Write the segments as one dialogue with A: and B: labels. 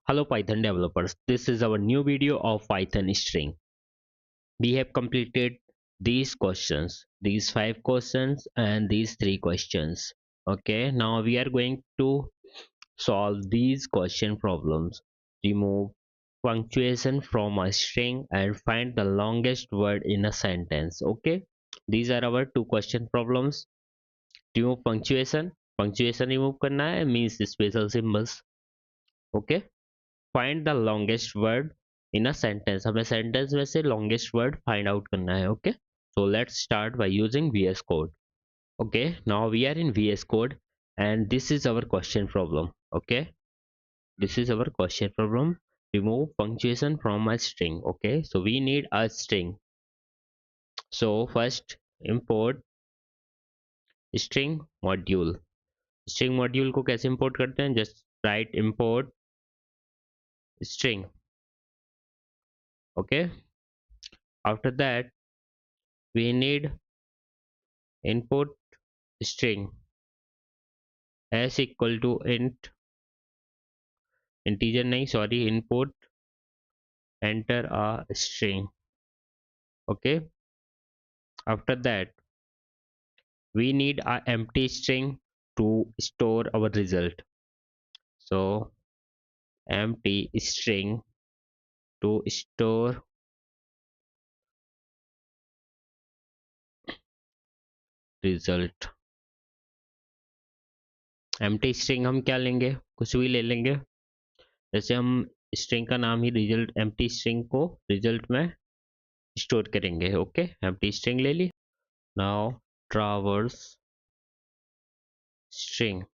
A: Hello Python developers, this is our new video of Python string. We have completed these questions, these 5 questions and these 3 questions. Okay, now we are going to solve these question problems. Remove punctuation from a string and find the longest word in a sentence. Okay, these are our 2 question problems. Remove punctuation remove करना है means special symbols. Okay, find the longest word in a sentence, हमें sentence में से longest word find out करना है. Okay, so let's start by using VS code. Okay, now we are in VS code and this is our question problem. Okay, this is our question problem. Remove punctuation from a string. Okay, so we need a string. So first import string module. String module को कैसे import करते हैं? Just write import string. Okay, after that we need input string s equal to integer नहीं sorry input enter a string. Okay, after that we need a empty string to store our result. So empty string to store result. empty string हम क्या लेंगे? कुछ भी ले लेंगे. जैसे हम string का नाम ही result, empty string को result में स्टोर करेंगे. ओके, empty string ले ली. now traverse string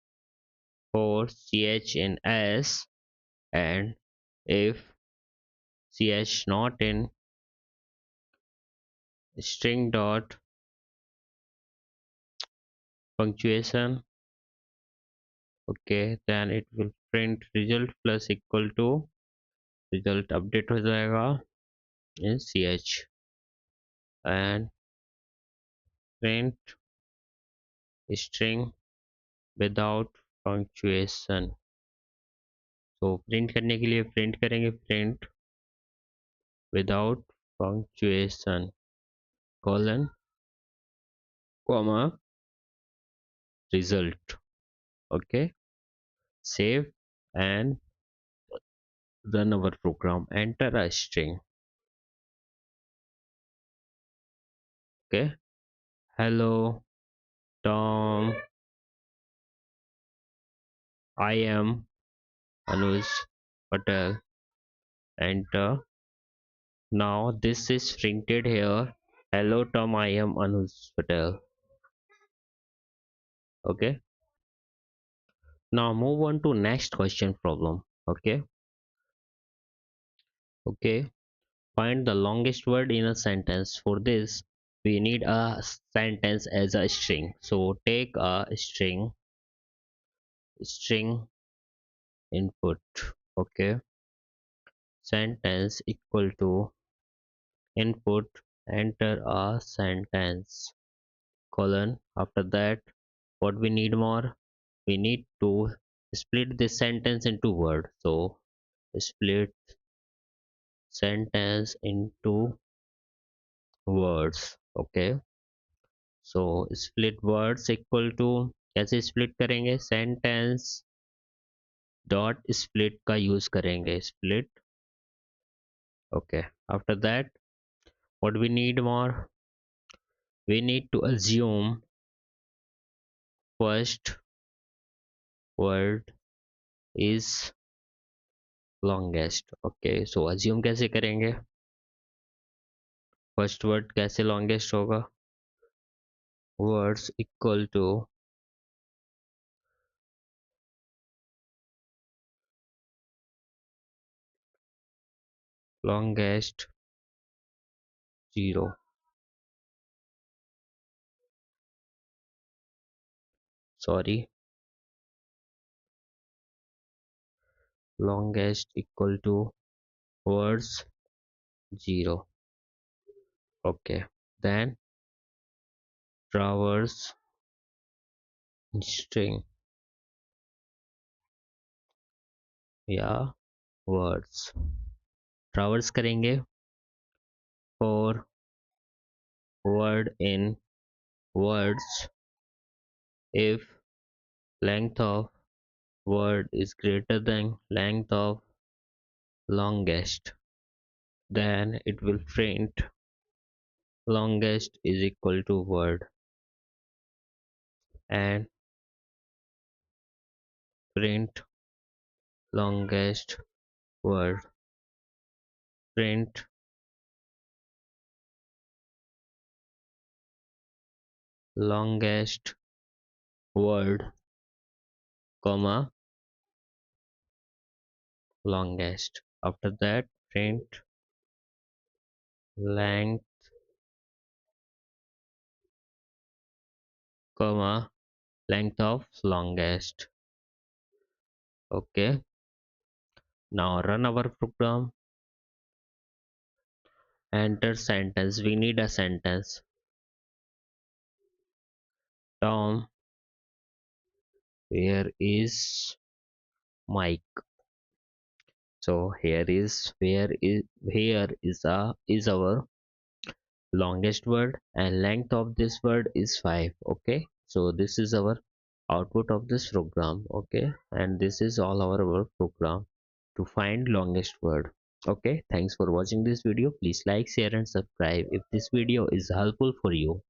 A: for ch in s, and if ch not in string dot punctuation, okay, then it will print result plus equal to result update हो जाएगा in ch and print string without punctuation. तो print करने के लिए print करेंगे print without punctuation colon comma result. Okay, save and run our program. Enter a string. Okay, hello Tom, I am Anuj Patel. Enter. Now this is printed here. Hello Tom, I am Anuj Patel. Okay. Now move on to next question problem. Okay. Okay. Find the longest word in a sentence. For this, we need a sentence as a string. So take a string input. Okay. Sentence equal to input, enter a sentence colon. After that, what we need more? We need to split this sentence into word. So split sentence into words. Okay, so split words equal to, कैसे split करेंगे? Sentence dot split का use करेंगे. Split. Okay, after that what we need more? We need to assume first word is longest. Okay, so assume कैसे करेंगे? First word कैसे longest होगा? Words equal to longest 0. Sorry, longest equal to words 0. Okay, then traverse string, yeah, words. Traverse करेंगे for word in words if length of word is greater than length of longest, then it will print longest is equal to word, and print longest word, print longest word, comma longest. After that, print length, comma length of longest. Okay, now run our program. Enter sentence. We need a sentence. Tom, where is Mike? So here is our longest word, and length of this word is 5. Okay, so this is our output of this program. Okay, and this is all our program to find longest word. Okay, thanks for watching this video. Please like, share and subscribe if this video is helpful for you.